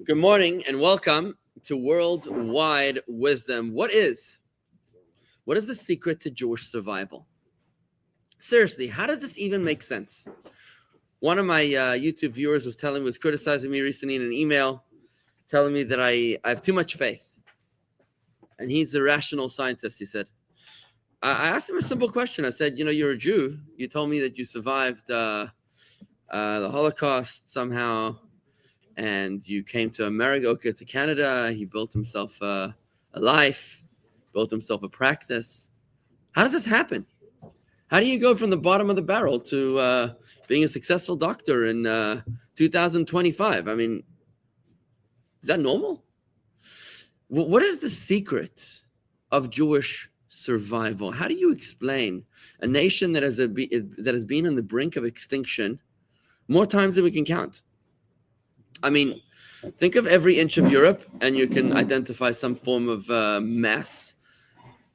Good morning and welcome to Worldwide Wisdom. What is the secret to Jewish survival? Seriously, how does this even make sense? One of my YouTube viewers was criticizing me recently in an email, telling me that I have too much faith. And he's a rational scientist, he said. I asked him a simple question. I said, you're a Jew. You told me that you survived the Holocaust somehow, and you came to America, to Canada. He built himself a life, built himself a practice. How does this happen? How do you go from the bottom of the barrel to being a successful doctor in 2025? I mean, is that normal? What is the secret of Jewish survival? How do you explain a nation that has been on the brink of extinction more times than we can count? I mean, think of every inch of Europe and you can identify some form of mass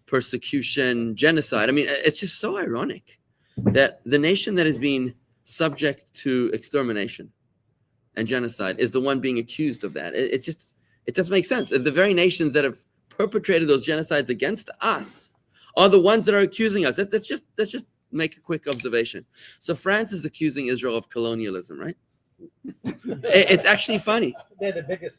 persecution, genocide. I mean, it's just so ironic that the nation that is being subject to extermination and genocide is the one being accused of that. It doesn't make sense. The very nations that have perpetrated those genocides against us are the ones that are accusing us. Let's just make a quick observation. So France is accusing Israel of colonialism, right? It's actually funny. They're the biggest.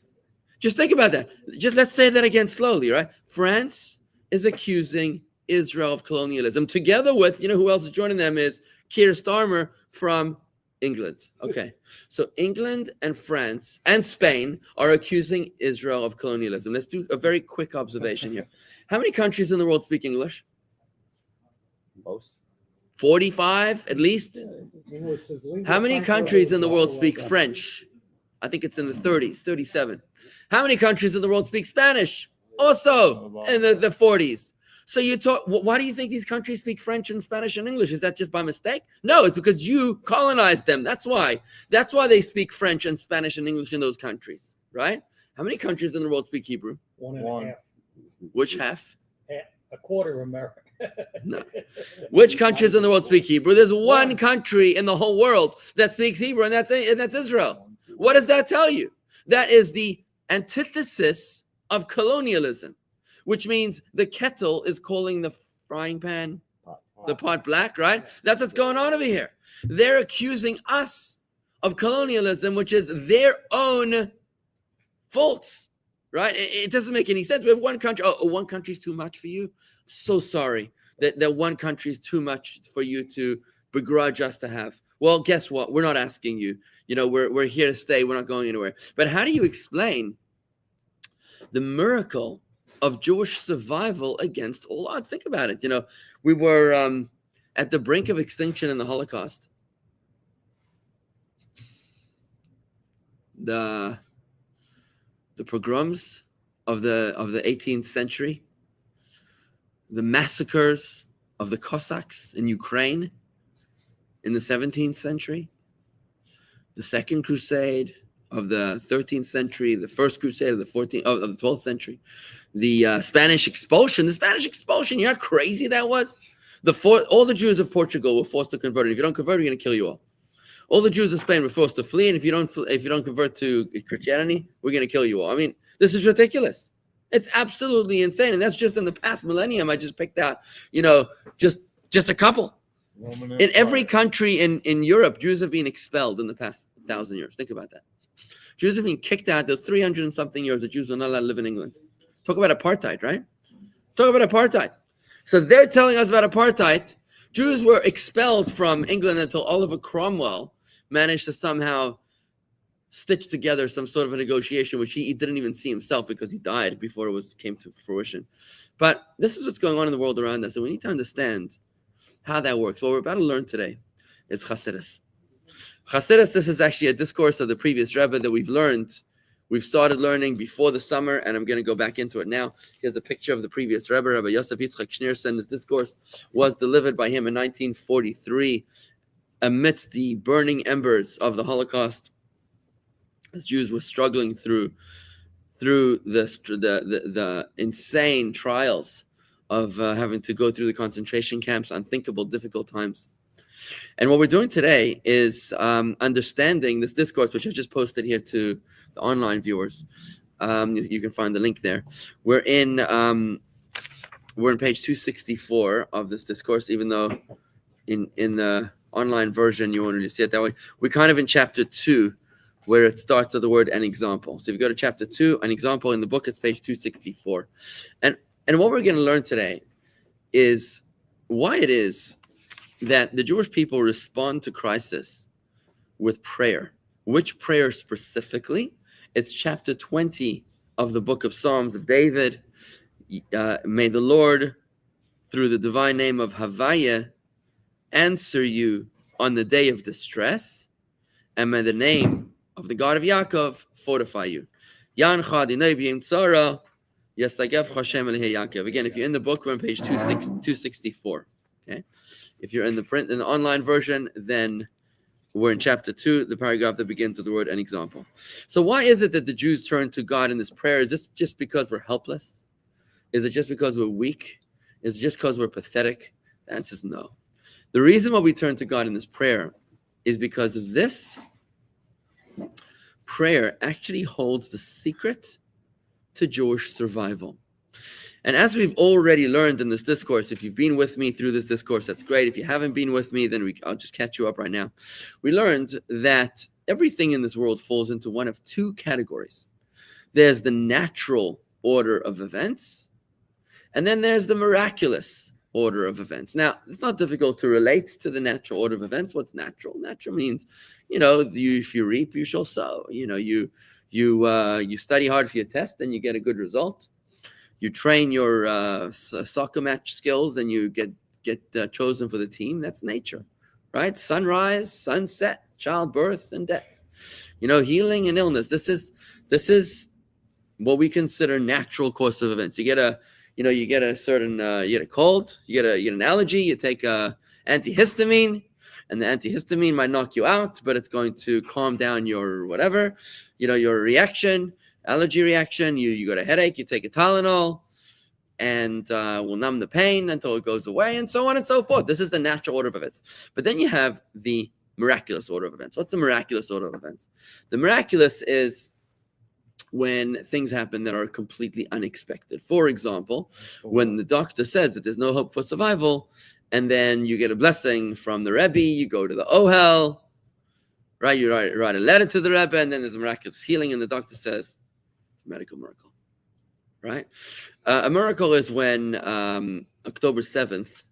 Just think about that. Just let's say that again slowly, right? France is accusing Israel of colonialism, together with, who else is joining them is Keir Starmer from England. Okay, so England and France and Spain are accusing Israel of colonialism. Let's do a very quick observation here. How many countries in the world speak English? Most. 45 at least. How many countries in the world speak French? I think it's in the 30s, 37. How many countries in the world speak Spanish? Also in the 40s. So why do you think these countries speak French and Spanish and English? Is that just by mistake? No, it's because you colonized them. That's why they speak French and Spanish and English in those countries, right? How many countries in the world speak Hebrew? One and a half. Which half? A quarter of America. No. Which countries in the world speak Hebrew? There's one country in the whole world that speaks Hebrew, and that's Israel. What does that tell you? That is the antithesis of colonialism, which means the kettle is calling the frying pan the pot black, right? That's what's going on over here. They're accusing us of colonialism, which is their own faults, right? It doesn't make any sense. We have one country. Oh, one country's too much for you? So sorry that one country is too much for you to begrudge us to have. Well, guess what? We're not asking you. We're here to stay. We're not going anywhere. But how do you explain the miracle of Jewish survival against all odds? Think about it. We were at the brink of extinction in the Holocaust. The pogroms of the 18th century, the massacres of the Cossacks in Ukraine in the 17th century, the Second Crusade of the 13th century, the First Crusade of the 12th century, the Spanish expulsion. The Spanish expulsion, you know how crazy that was? All the Jews of Portugal were forced to convert. If you don't convert, we're going to kill you all. All the Jews of Spain were forced to flee, and if you don't convert to Christianity, we're going to kill you all. I mean, this is ridiculous. It's absolutely insane, and that's just in the past millennium. I just picked out, just a couple. In every country in Europe, Jews have been expelled in the past 1,000 years. Think about that. Jews have been kicked out. There's 300 and something years that Jews are not allowed to live in England. Talk about apartheid, right? Talk about apartheid. So they're telling us about apartheid. Jews were expelled from England until Oliver Cromwell managed to somehow stitch together some sort of a negotiation, which he didn't even see himself because he died before it came to fruition. But this is what's going on in the world around us, and we need to understand how that works. What we're about to learn today is Chassidus. Chassidus, this is actually a discourse of the previous Rebbe that we've started learning before the summer, and I'm going to go back into it now. Here's a picture of the previous Rebbe, Rabbi Yosef Yitzchak Schneerson. This discourse was delivered by him in 1943 amidst the burning embers of the Holocaust, as Jews were struggling through the insane trials of having to go through the concentration camps, unthinkable, difficult times. And what we're doing today is understanding this discourse, which I just posted here to the online viewers. You can find the link there. We're in page 264 of this discourse, even though in the online version you won't really see it that way. We're kind of in chapter 2, where it starts with the word "an example." So if you go to chapter 2, an example in the book, it's page 264. And what we're going to learn today is why it is that the Jewish people respond to crisis with prayer. Which prayer specifically? It's chapter 20 of the book of Psalms of David. May the Lord, through the divine name of Havaya, answer you on the day of distress, and may the name of the God of Yaakov fortify you. Yaancha Beyom Tzara, Hashem. Again, if you're in the book, we're on page 264. Okay, if you're in the online version, then we're in chapter 2, the paragraph that begins with the word "an example." So why is it that the Jews turn to God in this prayer? Is this just because we're helpless? Is it just because we're weak? Is it just because we're pathetic? The answer is no. The reason why we turn to God in this prayer is because this prayer actually holds the secret to Jewish survival. And as we've already learned in this discourse, if you've been with me through this discourse, that's great. If you haven't been with me, then I'll just catch you up right now. We learned that everything in this world falls into one of two categories. There's the natural order of events, and then there's the miraculous order of events. Now, it's not difficult to relate to the natural order of events. What's natural? Natural means, if you reap, you shall sow. You study hard for your test, and you get a good result. You train your soccer match skills, and you get chosen for the team. That's nature, right? Sunrise, sunset, childbirth, and death. Healing and illness. This is what we consider natural course of events. You get a cold, you get an allergy, you take a antihistamine, and the antihistamine might knock you out, but it's going to calm down your whatever, your reaction. Allergy reaction, you got a headache, you take a Tylenol, and will numb the pain until it goes away, and so on and so forth. This is the natural order of events. But then you have the miraculous order of events. What's the miraculous order of events? The miraculous is when things happen that are completely unexpected. For example, when the doctor says that there's no hope for survival, and then you get a blessing from the Rebbe, you go to the Ohel, right? You write a letter to the Rebbe, and then there's a miraculous healing, and the doctor says, medical miracle, right? A miracle is when October 7th,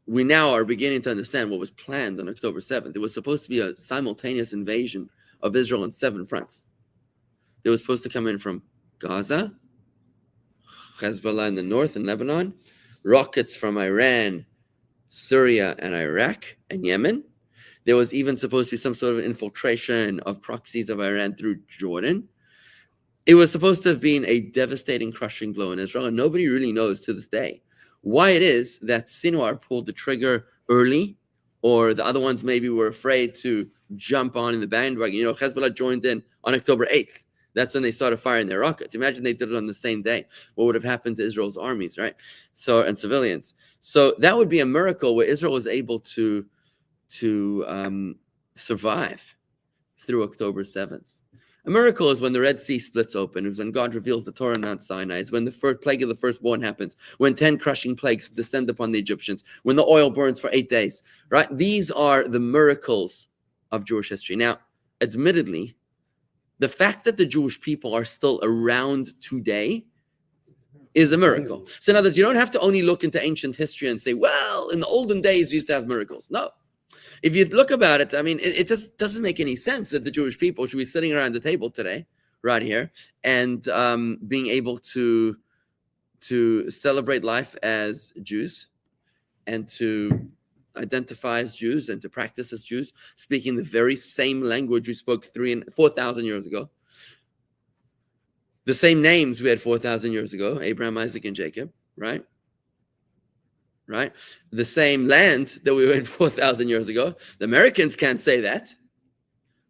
we now are beginning to understand what was planned on October 7th. It was supposed to be a simultaneous invasion of Israel on 7 fronts. They were supposed to come in from Gaza, Hezbollah in the north and Lebanon, rockets from Iran, Syria and Iraq and Yemen. There was even supposed to be some sort of infiltration of proxies of Iran through Jordan. It was supposed to have been a devastating, crushing blow in Israel, and nobody really knows to this day why it is that Sinwar pulled the trigger early, or the other ones maybe were afraid to jump on in the bandwagon. Hezbollah joined in on October 8th. That's when they started firing their rockets. Imagine they did it on the same day. What would have happened to Israel's armies, right? And civilians. So that would be a miracle where Israel was able to survive through October 7th. A miracle is when the Red Sea splits open. It's when God reveals the Torah on Mount Sinai. It's when the first plague of the firstborn happens. When 10 crushing plagues descend upon the Egyptians. When the oil burns for 8 days. Right? These are the miracles of Jewish history. Now, admittedly, the fact that the Jewish people are still around today is a miracle. So in other words, you don't have to only look into ancient history and say, well, in the olden days, we used to have miracles. No. If you look about it, I mean, it just doesn't make any sense that the Jewish people should be sitting around the table today, right here, and being able to celebrate life as Jews and to identify as Jews and to practice as Jews, speaking the very same language we spoke 3,000 and 4,000 years ago. The same names we had 4,000 years ago, Abraham, Isaac, and Jacob, right? Right? The same land that we were in 4,000 years ago. The Americans can't say that.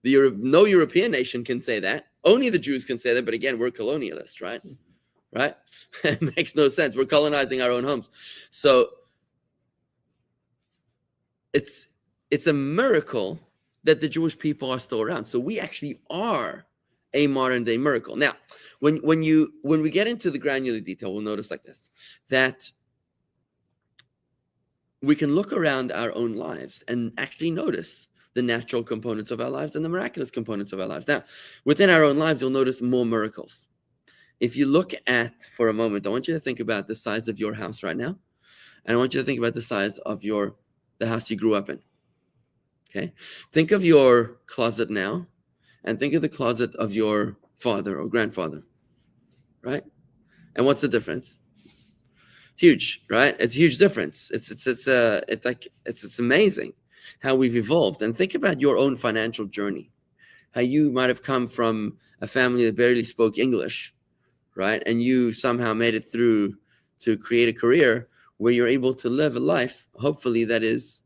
No European nation can say that. Only the Jews can say that, but again, we're colonialists, right? Right? It makes no sense. We're colonizing our own homes. So it's a miracle that the Jewish people are still around. So we actually are a modern day miracle. Now, when we get into the granular detail, we'll notice like this, that we can look around our own lives and actually notice the natural components of our lives and the miraculous components of our lives. Now, within our own lives, you'll notice more miracles. If you look at, for a moment, I want you to think about the size of your house right now. And I want you to think about the size of the house you grew up in. Okay? Think of your closet now, and think of the closet of your father or grandfather, right? And what's the difference? Huge, right? It's a huge difference. It's amazing how we've evolved. And think about your own financial journey, how you might have come from a family that barely spoke English, right? And you somehow made it through to create a career where you're able to live a life, hopefully that is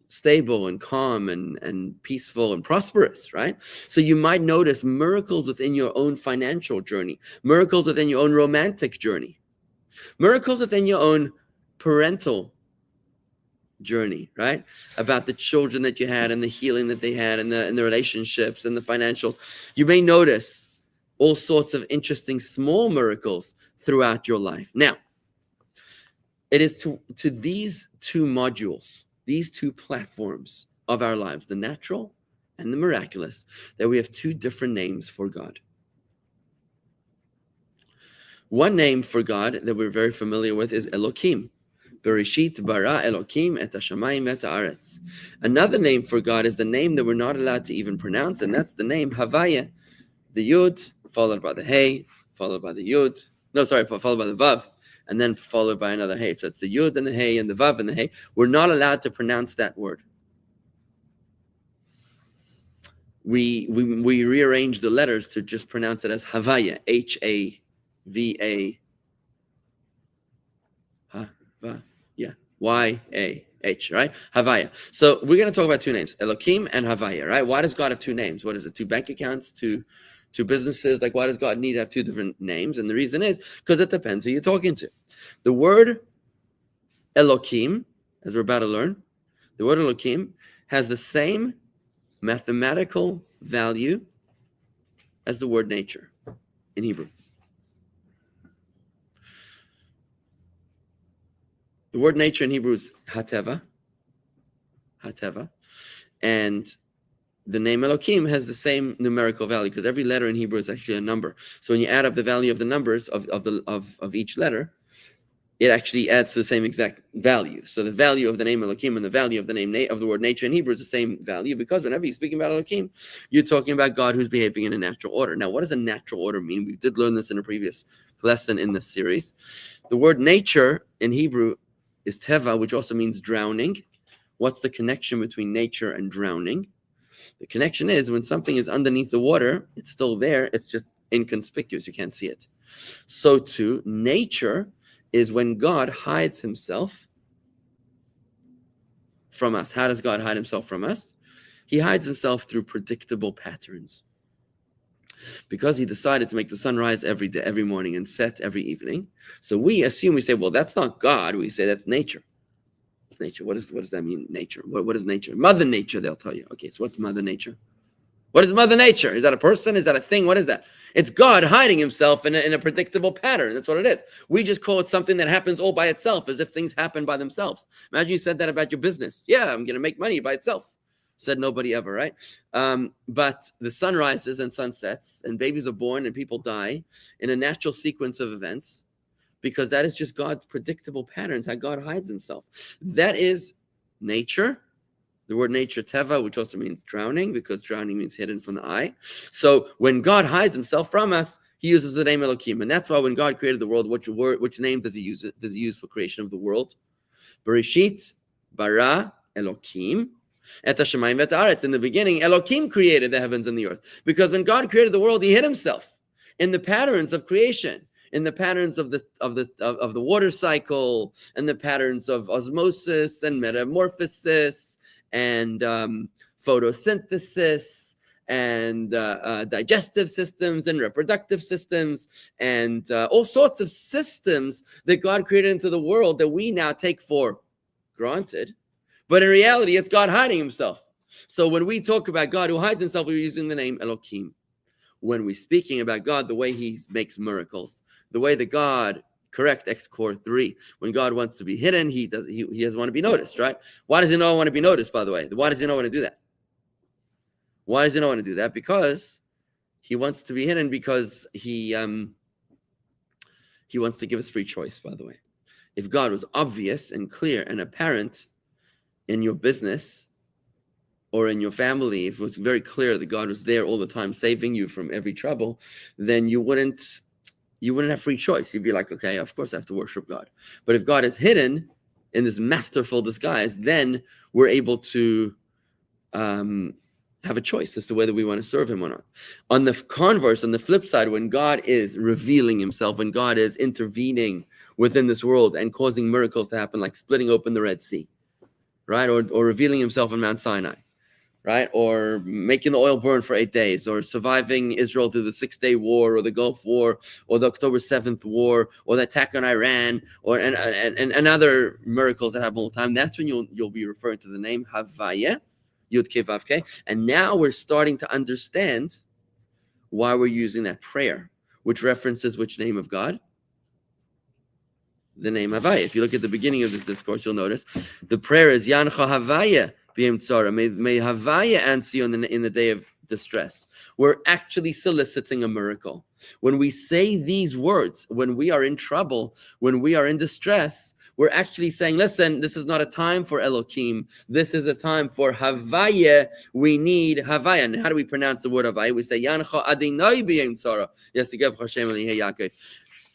stable and calm and peaceful and prosperous, right? So you might notice miracles within your own financial journey, miracles within your own romantic journey, miracles within your own parental journey, right? About the children that you had and the healing that they had and the relationships and the financials. You may notice all sorts of interesting small miracles throughout your life. Now, it is to these two modules, these two platforms of our lives, the natural and the miraculous, that we have two different names for God. One name for God that we're very familiar with is Elokim. Bereshit bara Elokim et hashamayim et haaretz. Another name for God is the name that we're not allowed to even pronounce, and that's the name Havaya. The Yud, followed by the Hey, followed by the Yud. Followed by the Vav, and then followed by another Hey. So it's the Yud and the Hey and the Vav and the Hey. We're not allowed to pronounce that word. We rearrange the letters to just pronounce it as Havaya, Havah, Y-A-H, right? Havaya. So we're going to talk about two names, Elokim and Havaya, right? Why does God have two names? What is it? Two bank accounts, two businesses? Like, why does God need to have two different names? And the reason is because it depends who you're talking to. The word Elokim, as we're about to learn, the word Elokim has the same mathematical value as the word nature in Hebrew. The word nature in Hebrew is hateva, and the name Elokim has the same numerical value because every letter in Hebrew is actually a number. So when you add up the value of the numbers of each letter, it actually adds to the same exact value. So the value of the name Elokim and the value of the name of the word nature in Hebrew is the same value because whenever you're speaking about Elokim, you're talking about God who's behaving in a natural order. Now, what does a natural order mean? We did learn this in a previous lesson in this series. The word nature in Hebrew is teva, which also means drowning. What's the connection between nature and drowning? The connection is when something is underneath the water, it's still there, it's just inconspicuous, you can't see it. So too, nature is when God hides himself from us. How does God hide himself from us? He hides himself through predictable patterns. Because he decided to make the sun rise every day, every morning, and set every evening. So we say, well, that's not God. We say that's nature. It's nature. What does that mean, nature? What is nature? Mother Nature, they'll tell you. Okay, so what's Mother Nature? What is Mother Nature? Is that a person? Is that a thing? What is that? It's God hiding himself in a predictable pattern. That's what it is. We just call it something that happens all by itself, as if things happen by themselves. Imagine you said that about your business. Yeah, I'm going to make money by itself. Said nobody ever, right? But the sun rises and sun sets, and babies are born and people die in a natural sequence of events, because that is just God's predictable patterns, how God hides himself. That is nature. The word nature, teva, which also means drowning, because drowning means hidden from the eye. So when God hides himself from us, he uses the name Elokim. And that's why when God created the world, which name does he use? Does he use for creation of the world? Bereshit bara Elokim et hashamayim et haaretz. In the beginning, Elokim created the heavens and the earth. Because when God created the world, he hid himself in the patterns of creation, in the patterns of the water cycle, and the patterns of osmosis and metamorphosis and photosynthesis and digestive systems and reproductive systems and all sorts of systems that God created into the world that we now take for granted. But in reality, it's God hiding himself. So when we talk about God who hides himself, we're using the name Elohim. When we're speaking about God, the way he makes miracles, the way that God, correct, X core 3, when God wants to be hidden, he doesn't want to be noticed, right? Why does he not want to be noticed, by the way? Why does he not want to do that? Why does he not want to do that? Because he wants to be hidden, because he wants to give us free choice, by the way. If God was obvious and clear and apparent in your business or in your family, if it was very clear that God was there all the time saving you from every trouble, then you wouldn't have free choice. You'd be like, okay, of course I have to worship God. But if God is hidden in this masterful disguise, then we're able to have a choice as to whether we want to serve him or not. On the converse, on the flip side, when God is revealing himself, when God is intervening within this world and causing miracles to happen, like splitting open the Red Sea, right? Or revealing himself on Mount Sinai, right? Or making the oil burn for 8 days, or surviving Israel through the 6-day war, or the Gulf War, or the October 7th war, or the attack on Iran, or and other miracles that happen all the time. That's when you'll be referring to the name Havaya, Yud Kei Vav Kei. And now we're starting to understand why we're using that prayer, which references which name of God? The name Havaya. If you look at the beginning of this discourse, you'll notice the prayer is Yaancha Havaya Beyom Tzara. May Havaya answer you in the day of distress. We're actually soliciting a miracle. When we say these words, when we are in trouble, when we are in distress, we're actually saying, listen, this is not a time for Elohim. This is a time for Havaya. We need Havaya. And how do we pronounce the word Havaya? We say, Yaancha Adonai Beyom Tzara. Yes, to give Hashem and Yaakov.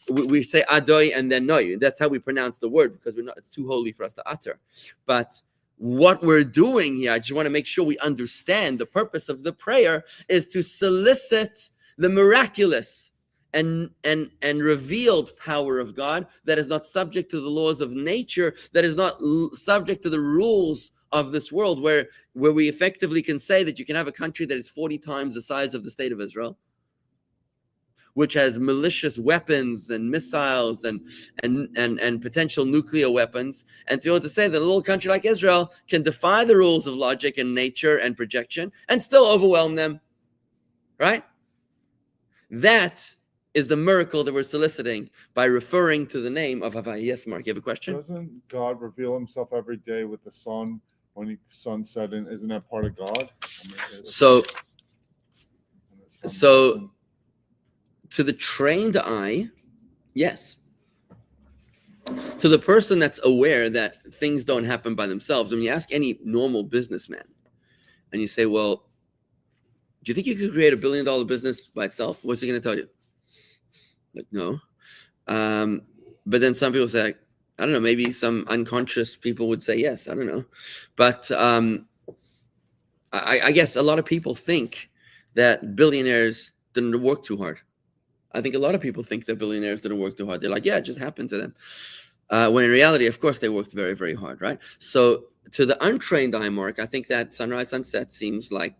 We say Adoi and then Noi. That's how we pronounce the word, because it's too holy for us to utter. But what we're doing here, I just want to make sure we understand the purpose of the prayer is to solicit the miraculous and revealed power of God that is not subject to the laws of nature, that is not subject to the rules of this world, where we effectively can say that you can have a country that is 40 times the size of the state of Israel, which has malicious weapons and missiles and potential nuclear weapons, and to be able to say that a little country like Israel can defy the rules of logic and nature and projection and still overwhelm them, right? That is the miracle that we're soliciting by referring to the name of Havaya. Yes, Mark, you have a question? Doesn't God reveal himself every day with the sun when sun setting? Isn't that part of God? So to the trained eye, yes. To the person that's aware that things don't happen by themselves, when you ask any normal businessman and you say, well, do you think you could create $1 billion business by itself? What's he going to tell you? Like, no. But then some people say, I don't know, maybe some unconscious people would say yes. I don't know. But I guess a lot of people think that billionaires didn't work too hard. I think a lot of people think that billionaires didn't work too hard. They're like, yeah, it just happened to them. When in reality, of course, they worked very, very hard, right? So to the untrained eye, Mark, I think that sunrise, sunset seems like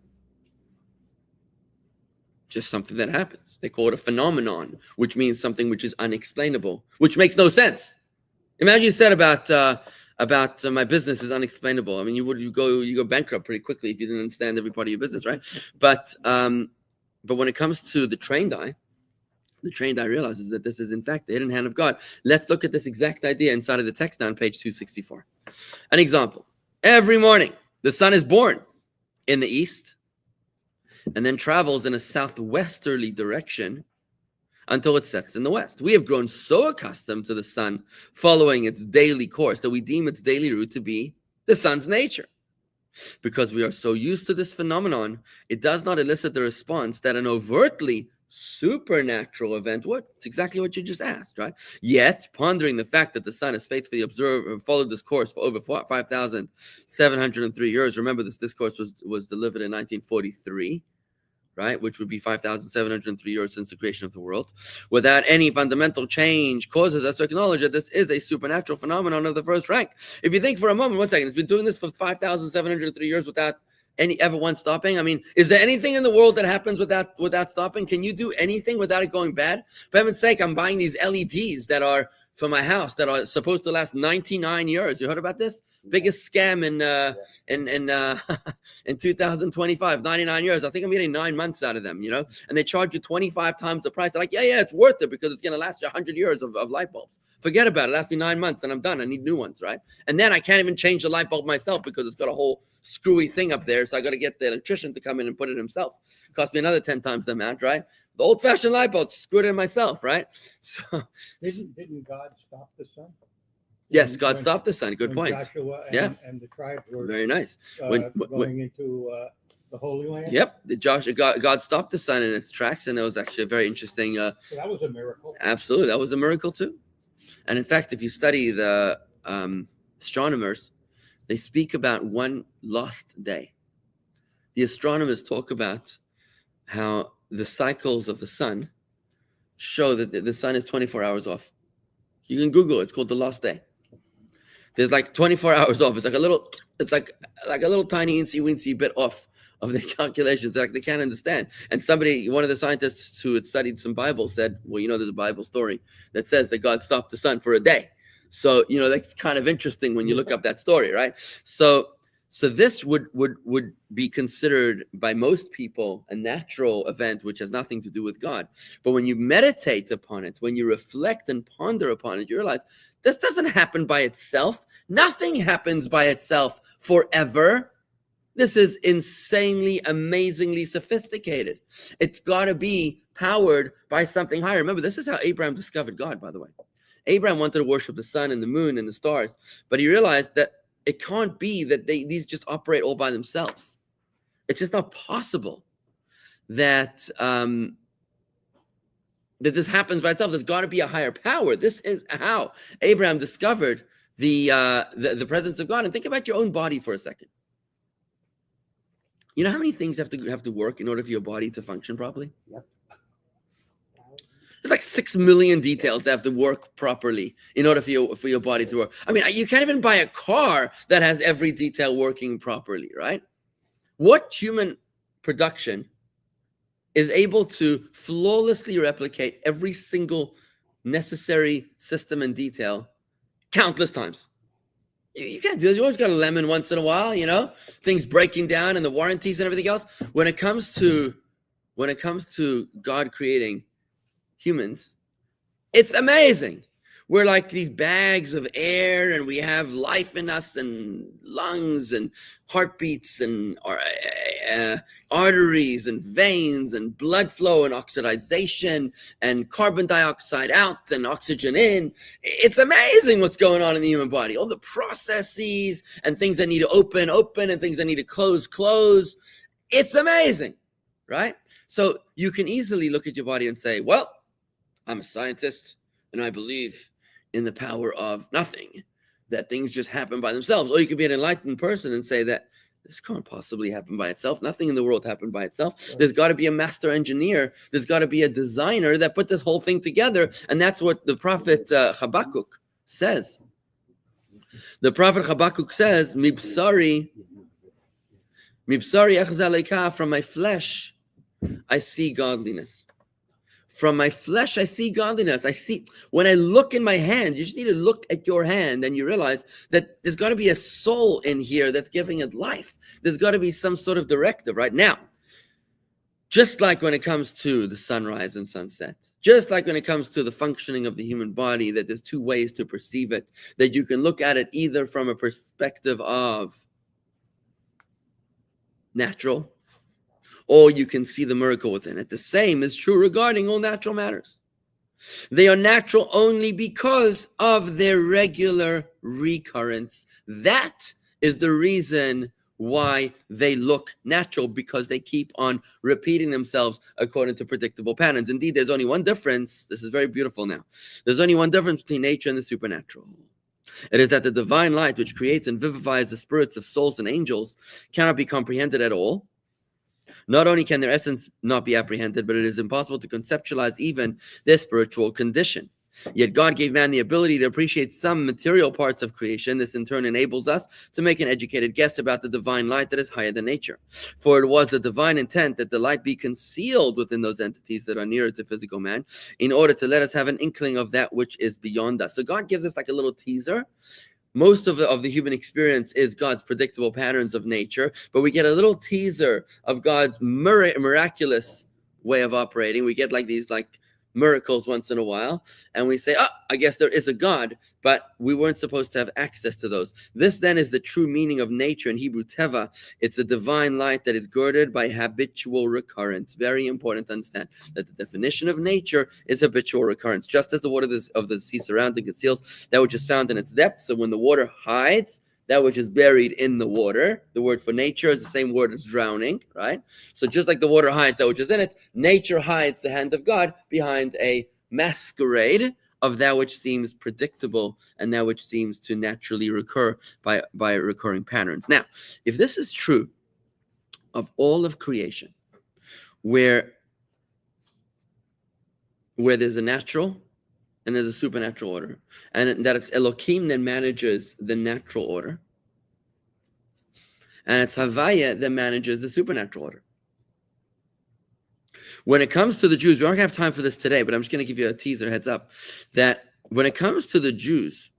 just something that happens. They call it a phenomenon, which means something which is unexplainable, which makes no sense. Imagine you said about my business is unexplainable. I mean, you go bankrupt pretty quickly if you didn't understand every part of your business, right? But when it comes to the trained eye realizes that this is in fact the hidden hand of God. Let's look at this exact idea inside of the text now on page 264. An example: every morning the sun is born in the east and then travels in a southwesterly direction until it sets in the west. We have grown so accustomed to the sun following its daily course that we deem its daily route to be the sun's nature. Because we are so used to this phenomenon, it does not elicit the response that an overtly supernatural event would. It's exactly what you just asked, right? Yet, pondering the fact that the sun has faithfully observed and followed this course for over 5,703 years. Remember, this discourse was delivered in 1943. Right, which would be 5,703 years since the creation of the world, without any fundamental change, causes us to acknowledge that this is a supernatural phenomenon of the first rank. If you think for a moment, 1 second, it's been doing this for 5,703 years without ever once stopping. I mean, is there anything in the world that happens without stopping? Can you do anything without it going bad? For heaven's sake, I'm buying these LEDs that are for my house that are supposed to last 99 years. You heard about this? Biggest scam in 2025, 99 years. I think I'm getting 9 months out of them, and they charge you 25 times the price. They're like, yeah, it's worth it because it's going to last you 100 years of light bulbs. Forget about it. It lasts me 9 months and I'm done. I need new ones, right? And then I can't even change the light bulb myself because it's got a whole screwy thing up there. So I got to get the electrician to come in and put it himself. Cost me another 10 times the amount, right? The old-fashioned light bulb, screwed in myself, right? So Didn't God stop the sun? yes, God stopped the sun. Good when point. Joshua and the tribes were Very nice. going into the Holy Land. Yep, God stopped the sun in its tracks, and it was actually a very interesting. So that was a miracle. Absolutely, that was a miracle too. And in fact, if you study the astronomers, they speak about one lost day. The astronomers talk about how the cycles of the sun show that the sun is 24 hours off. You can Google it. It's called the lost day. There's like 24 hours off. It's like a little tiny incy-wincy bit off of the calculations. Like they can't understand. And one of the scientists who had studied some Bible said, well, there's a Bible story that says that God stopped the sun for a day. So, that's kind of interesting when you look up that story, right? So this would be considered by most people a natural event, which has nothing to do with God. But when you meditate upon it, when you reflect and ponder upon it, you realize this doesn't happen by itself. Nothing happens by itself forever. This is insanely, amazingly sophisticated. It's got to be powered by something higher. Remember, this is how Abraham discovered God, by the way. Abraham wanted to worship the sun and the moon and the stars, but he realized that it can't be that these just operate all by themselves. It's just not possible that that this happens by itself. There's got to be a higher power. This is how Abraham discovered the presence of God. And think about your own body for a second. You know how many things have to work in order for your body to function properly? Yep. There's like 6 million details that have to work properly in order for your body to work. I mean, you can't even buy a car that has every detail working properly, right? What human production is able to flawlessly replicate every single necessary system and detail countless times? You can't do this. You always got a lemon once in a while, things breaking down and the warranties and everything else. When it comes to God creating humans, it's amazing. We're like these bags of air, and we have life in us, and lungs, and heartbeats, and arteries, and veins, and blood flow, and oxidization, and carbon dioxide out, and oxygen in. It's amazing what's going on in the human body. All the processes, and things that need to open, and things that need to close. It's amazing, right? So you can easily look at your body and say, well, I'm a scientist, and I believe in the power of nothing, that things just happen by themselves. Or you could be an enlightened person and say that this can't possibly happen by itself. Nothing in the world happened by itself. Right. There's got to be a master engineer. There's got to be a designer that put this whole thing together. And that's what the prophet Habakkuk says. The prophet Habakkuk says, Mibsari echzaleka, from my flesh, I see godliness. From my flesh, I see godliness. I see, when I look in my hand, you just need to look at your hand and you realize that there's got to be a soul in here that's giving it life. There's got to be some sort of directive right now. Just like when it comes to the sunrise and sunset, just like when it comes to the functioning of the human body, that there's 2 ways to perceive it, that you can look at it either from a perspective of natural, or you can see the miracle within it. The same is true regarding all natural matters. They are natural only because of their regular recurrence. That is the reason why they look natural, because they keep on repeating themselves according to predictable patterns. Indeed, there's only one difference. This is very beautiful now. There's only one difference between nature and the supernatural. It is that the divine light, which creates and vivifies the spirits of souls and angels, cannot be comprehended at all. Not only can their essence not be apprehended, but it is impossible to conceptualize even their spiritual condition. Yet God gave man the ability to appreciate some material parts of creation. This in turn enables us to make an educated guess about the divine light that is higher than nature. For it was the divine intent that the light be concealed within those entities that are nearer to physical man, in order to let us have an inkling of that which is beyond us. So God gives us like a little teaser. Most of the human experience is God's predictable patterns of nature, but we get a little teaser of God's miraculous way of operating. We get like these miracles once in a while, and we say, oh, I guess there is a God, but we weren't supposed to have access to those. This then is the true meaning of nature in Hebrew teva. It's a divine light that is girded by habitual recurrence. Very important to understand that the definition of nature is habitual recurrence. Just as the water of the sea surrounds and conceals that which is found in its depths, so when the water hides that which is buried in the water, the word for nature is the same word as drowning, right? So just like the water hides that which is in it, nature hides the hand of God behind a masquerade of that which seems predictable and that which seems to naturally recur by recurring patterns. Now, if this is true of all of creation, where there's a natural and there's a supernatural order, and that it's Elohim that manages the natural order, and it's Havaya that manages the supernatural order. When it comes to the Jews, we don't have time for this today, but I'm just going to give you a teaser, heads up, that when it comes to the Jews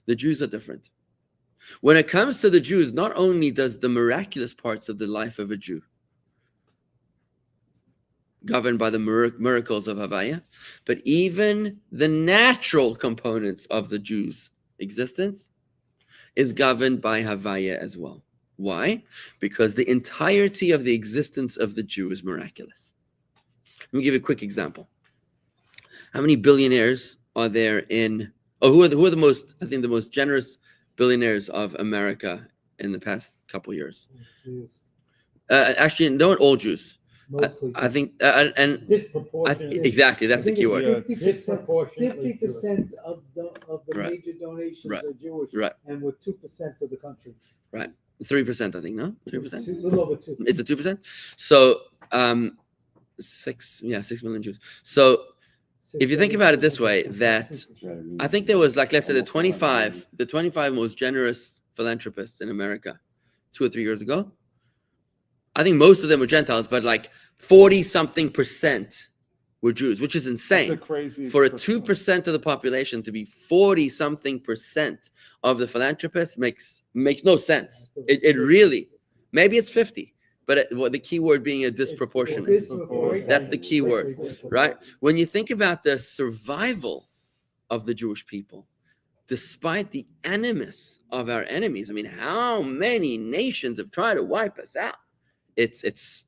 are different. When it comes to the Jews, not only does the miraculous parts of the life of a Jew governed by the miracles of Havaya, but even the natural components of the Jews' existence is governed by Havaya as well. Why? Because the entirety of the existence of the Jew is miraculous. Let me give you a quick example. How many billionaires are there who are the most, I think, the most generous billionaires of America in the past couple years? Actually, not all Jews. I think, and exactly, that's the key word. 50% of the Right. major donations Right. are Jewish, Right. and we're 2% of the country. Right. 3%, I think, no? 3%? A little over 2. Is it 2%? So, 6 million Jews. So, if you think about it this way, that I think there was, like, let's say the 25 most generous philanthropists in America 2 or 3 years ago. I think most of them were Gentiles, but like 40-something% were Jews, which is insane. That's a crazy For a percent. 2% of the population to be 40-something% of the philanthropists makes no sense. It really, maybe it's 50, but the key word being a disproportionate. That's the key word, right? When you think about the survival of the Jewish people, despite the animus of our enemies, I mean, how many nations have tried to wipe us out? It's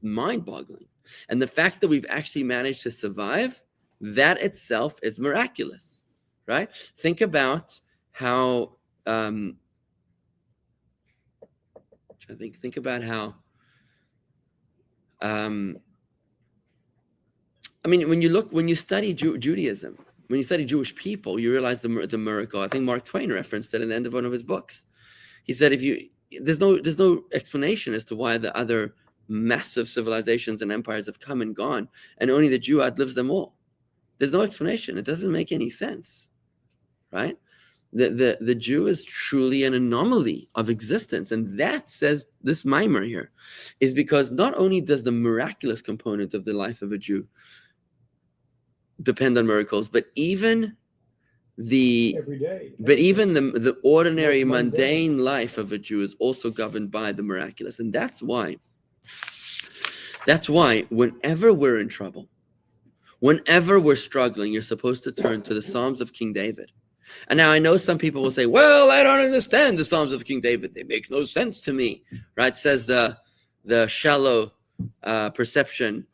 mind-boggling. And the fact that we've actually managed to survive, that itself is miraculous, right? Think about how think about how I mean, when you study Judaism, when you study Jewish people, you realize the miracle. I think Mark Twain referenced it in the end of one of his books. He said, there's no explanation as to why the other massive civilizations and empires have come and gone, and only the Jew outlives them all. There's no explanation. It doesn't make any sense, right? The Jew is truly an anomaly of existence, and that, says this mimer here, is because not only does the miraculous component of the life of a Jew depend on miracles, but even the ordinary mundane life of a Jew is also governed by the miraculous. And that's why whenever we're in trouble, whenever we're struggling, you're supposed to turn to the Psalms of King David. And now I know some people will say, well, I don't understand the Psalms of King David. They make no sense to me, right? Says the shallow perception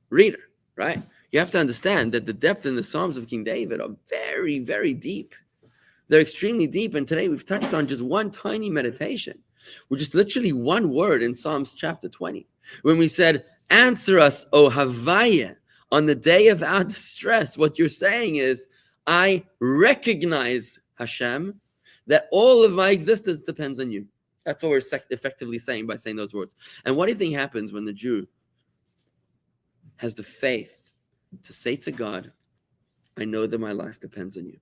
reader, right? You have to understand that the depth in the Psalms of King David are very, very deep. They're extremely deep. And today we've touched on just one tiny meditation, which is literally one word in Psalms chapter 20. When we said, answer us, O Havaya, on the day of our distress, what you're saying is, I recognize, Hashem, that all of my existence depends on you. That's what we're effectively saying by saying those words. And what do you think happens when the Jew has the faith to say to God, I know that my life depends on you.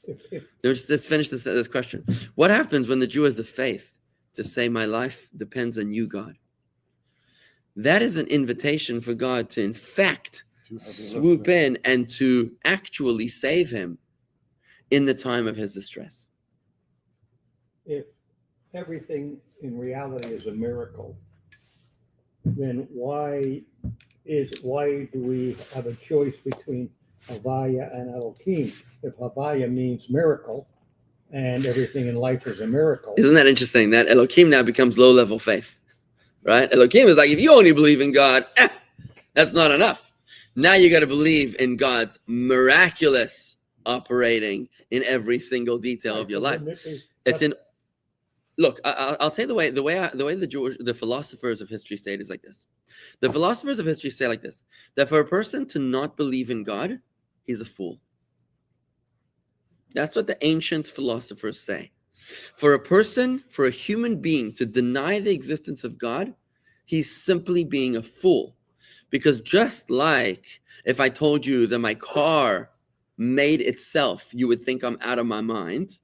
If Let's finish this question. What happens when the Jew has the faith to say, my life depends on you, God? That is an invitation for God to, in fact, swoop in and to actually save him in the time of his distress. If everything in reality is a miracle, then why do we have a choice between Havaya and Elohim? If Havaya means miracle and everything in life is a miracle. Isn't that interesting? That Elohim now becomes low-level faith, right? Elohim is like, if you only believe in God, that's not enough. Now you got to believe in God's miraculous operating in every single detail of your life. It's in. Look, I'll tell you the way the philosophers of history say it is like this. The philosophers of history say like this: that for a person to not believe in God, he's a fool. That's what the ancient philosophers say. For a human being to deny the existence of God, he's simply being a fool. Because just like if I told you that my car made itself, you would think I'm out of my mind,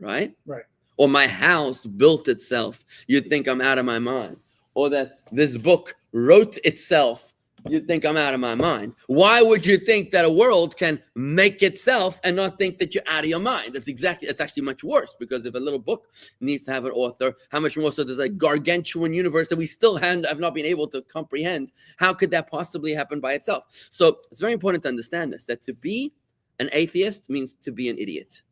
right? Right. Or my house built itself, you'd think I'm out of my mind. Or that this book wrote itself, you'd think I'm out of my mind. Why would you think that a world can make itself and not think that you're out of your mind? It's actually much worse, because if a little book needs to have an author, how much more so does a gargantuan universe that we still have not been able to comprehend? How could that possibly happen by itself? So it's very important to understand this, that to be an atheist means to be an idiot.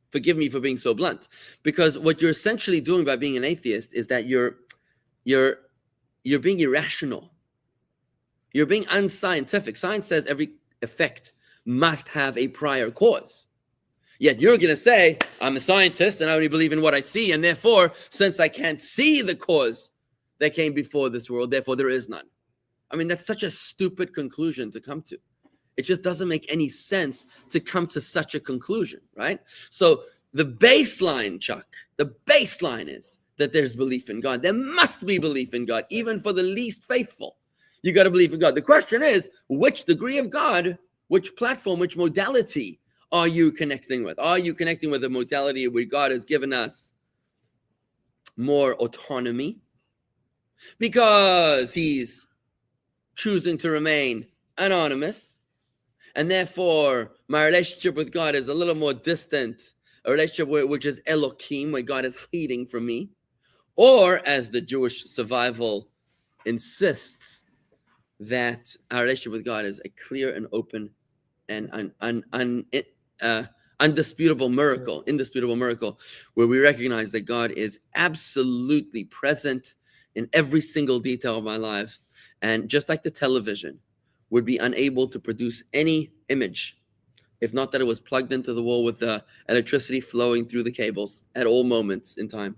Forgive me for being so blunt, because what you're essentially doing by being an atheist is that you're being irrational. You're being unscientific. Science says every effect must have a prior cause. Yet you're going to say, I'm a scientist and I only believe in what I see, and therefore, since I can't see the cause that came before this world, therefore there is none. I mean, that's such a stupid conclusion to come to. It just doesn't make any sense to come to such a conclusion, right? So the baseline, Chuck, the baseline is that there's belief in God. There must be belief in God, even for the least faithful. You got to believe in God. The question is, which degree of God, which platform, which modality are you connecting with? Are you connecting with a modality where God has given us more autonomy because he's choosing to remain anonymous, and therefore my relationship with God is a little more distant, a relationship which is Elohim, where God is hiding from me? Or, as the Jewish survival insists, that our relationship with God is a clear and open and indisputable miracle, where we recognize that God is absolutely present in every single detail of my life. And just like the television would be unable to produce any image, if not that it was plugged into the wall with the electricity flowing through the cables at all moments in time,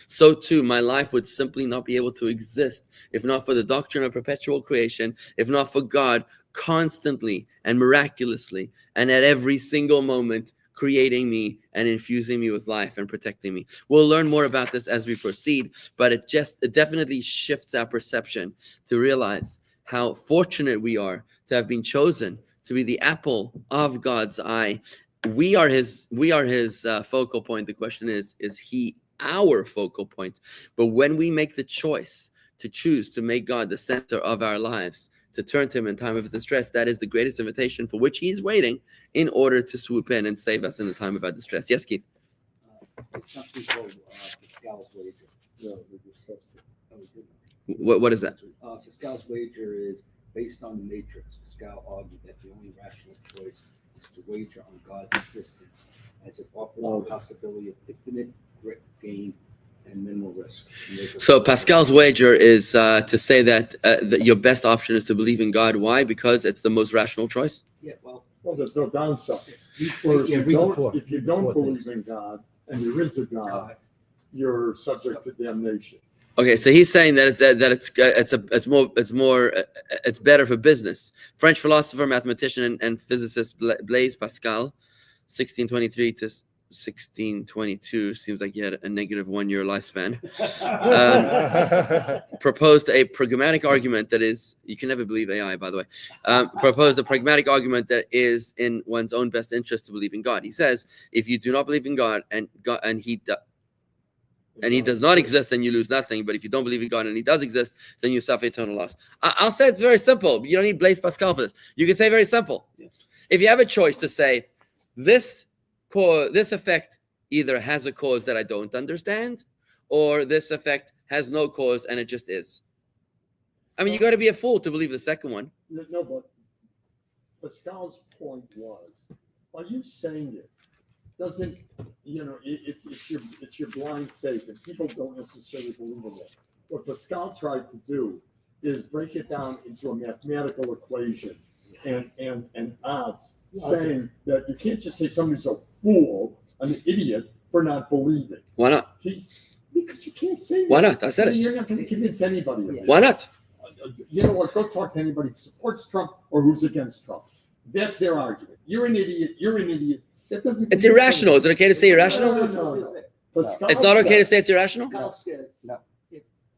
so too my life would simply not be able to exist if not for the doctrine of perpetual creation, if not for God constantly and miraculously and at every single moment creating me and infusing me with life and protecting me. We'll learn more about this as we proceed, but it definitely shifts our perception to realize how fortunate we are to have been chosen to be the apple of God's eye. We are his focal point. The question is he our focal point? But when we make the choice to choose to make God the center of our lives, to turn to him in time of distress, that is the greatest invitation for which he is waiting in order to swoop in and save us in the time of our distress. Yes, Keith? It's something called Pascal's wager. Yeah, we discussed it. No, we didn't. What is that? Pascal's wager is based on the matrix. Pascal argued that the only rational choice is to wager on God's existence, as it offers the possibility of infinite gain and minimal risk. So Pascal's wager is to say that your best option is to believe in God. Why? Because it's the most rational choice. Yeah, well, there's no downside. Or If you don't believe in God and there is a God, you're subject to damnation. Okay, so he's saying that it's better for business. French philosopher, mathematician, and physicist Blaise Pascal, 1623 to 1622, seems like he had a negative 1 year lifespan, proposed a pragmatic argument that is, you can never believe AI, by the way, proposed a pragmatic argument that is in one's own best interest to believe in God. He says, if you do not believe in God and he does not exist, then you lose nothing. But if you don't believe in God and he does exist, then you suffer eternal loss. I'll say it's very simple. You don't need Blaise Pascal for this. You can say very simple. If you have a choice to say, this effect either has a cause that I don't understand, or this effect has no cause and it just is. I mean, you got to be a fool to believe the second one. No, but Pascal's point was, by you saying it, doesn't, it's your blind faith, and people don't necessarily believe in it. What Pascal tried to do is break it down into a mathematical equation and odds, saying that you can't just say somebody's a fool, an idiot, for not believing. Why not? Because you can't say that. Why not? I said it. You're not going to convince anybody of it. Why not? You know what? Go talk to anybody who supports Trump or who's against Trump. That's their argument. You're an idiot. You're an idiot. That doesn't. It's irrational. Is it okay to say irrational? No. It's not okay to say it's irrational? No.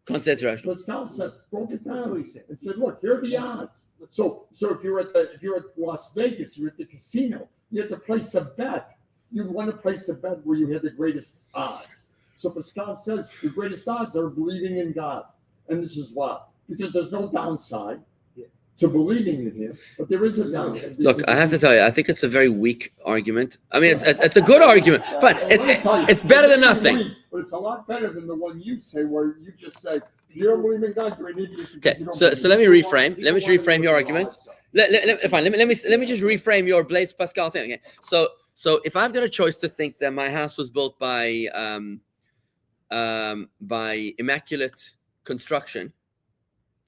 Can't say it's irrational. Pascal said, broke it down and said, look, here are the odds. So if you're at Las Vegas, you're at the casino, you have to place a bet. You want to place a bet where you have the greatest odds. So Pascal says the greatest odds are believing in God. And this is why. Because there's no downside to believing in him, but there is a downside. Look, I have to tell you, I think it's a very weak argument. I mean, it's a good argument, but it's better than nothing. But it's a lot better than the one you say, where you just say, you don't believe in God, you're an idiot. Okay, so let me reframe. Let me just reframe your argument. Let me just reframe your Blaise Pascal thing. Okay, so if I've got a choice to think that my house was built by immaculate construction.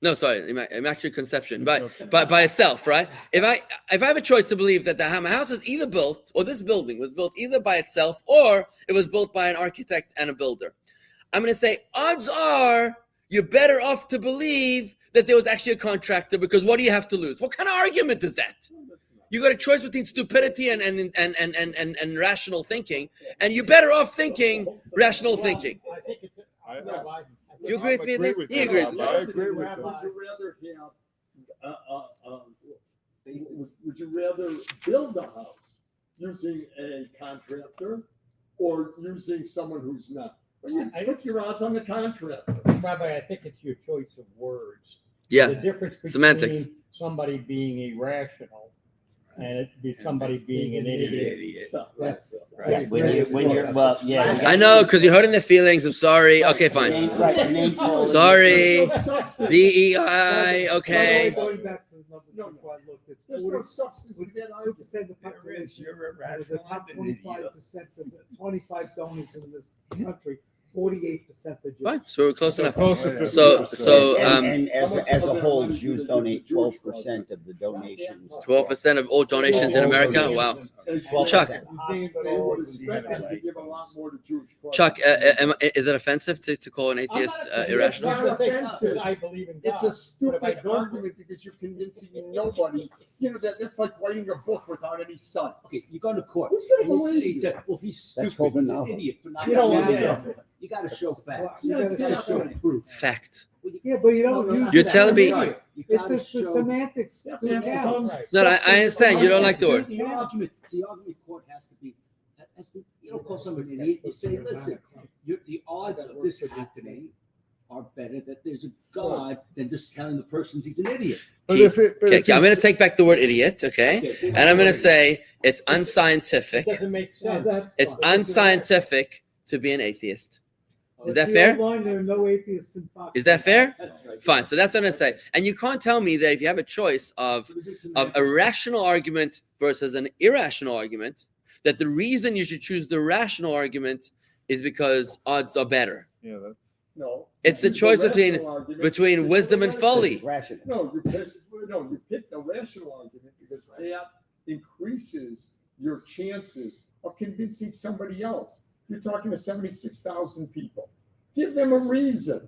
No, sorry, immaculate conception, but by itself, right? If I have a choice to believe that my house is either built, or this building was built either by itself, or it was built by an architect and a builder, I'm going to say odds are you're better off to believe that there was actually a contractor, because what do you have to lose? What kind of argument is that? You got a choice between stupidity and rational thinking, and you're better off thinking rational thinking. I think it's. You agree with me on this? He agrees. I agree with Would him. you rather build a house using a contractor or using someone who's not? Well, you put your odds on the contractor. Rabbi, I think it's your choice of words. Yeah, The difference between semantics. somebody being irrational and it be somebody being an idiot. That's Right. When you're well, yeah. I know, because you're hurting their feelings. I'm sorry. Okay, fine. Name calling. Sorry. DEI. Okay. Going back to the numbers No, before I looked, it's There's no substance to that 2% argument. of the population, the top 25% of the 25 donors in this country, 48% are Jewish. Fine. So we're close enough. Close to So- 50%. so, And as a whole, Jews donate 12% of the donations. 12% of all donations in America. Wow. Chuck. They would expect them to give a lot more to Jewish causes. Chuck, is it offensive to call an atheist irrational? It's not offensive. I believe in God. It's a But if I stupid don't- argument because you're convincing nobody. That's like writing a book without any sides. Okay, you go to court. Who's gonna and you believe say, you? well, he's That's stupid, called a he's an novel. idiot for not. You don't knowing want that. to. You gotta show facts. Well, You gotta show proof. Fact. Yeah, but you don't use. You're the telling me- term. You It's gotta the show. semantics. That's Yeah. Right. No, I understand. You don't like the word. The argument court has to be, you don't call somebody an idiot, you say, listen, the odds of this happening are better that there's a God than just telling the person he's an idiot. But if it, but Okay, if I'm you going to take back the word idiot, okay? And I'm going to say it's unscientific. It doesn't make sense. That's It's fine. unscientific to be an atheist. Is That's that the fair? old line, there are no atheists in Fox. Is that fair? That's right. Fine. So that's what I'm going to say. And you can't tell me that if you have a choice of a rational argument versus an irrational argument, that the reason you should choose the rational argument is because odds are better. Yeah, that's No. It's the choice between wisdom and folly. It's rational. No, you pick the rational argument because that increases your chances of convincing somebody else. You're talking to 76,000 people. Give them a reason.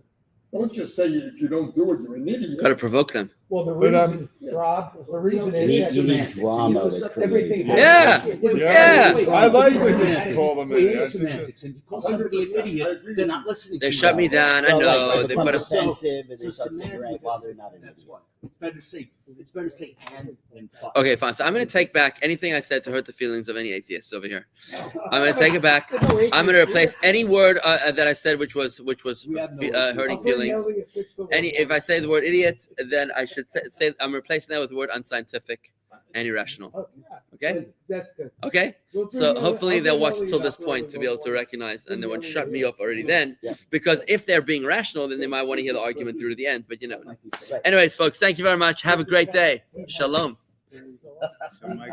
Don't just say if you don't do it, you're an idiot. Got to provoke them. Well, the But, reason, Yeah, Rob, the reason You need, is. you need semantics. drama You to know, create. everything- Yeah. Yeah. I like when you Semantics. call them It in. is That's- semantics, and because somebody an idiot, they're not listening. They to shut you. me down. I Well, know. like, They become put a offensive and So they start figuring out semantics, why they're not an that's idiot. what. It's better to say and than but. Okay, fine. So I'm going to take back anything I said to hurt the feelings of any atheists over here. I'm going to take it back. I'm going to replace any word that I said which was We have no hurting feelings. If I say the word idiot, then I should say I'm replacing that with the word unscientific and irrational. Okay? That's good. Okay? So hopefully they'll watch till this point to be able to recognize, and they won't shut me off already then. Yeah. Because if they're being rational, then they might want to hear the argument through to the end, but you never know. Right. Anyways, folks, thank you very much. Have a great day. Shalom. So Mike,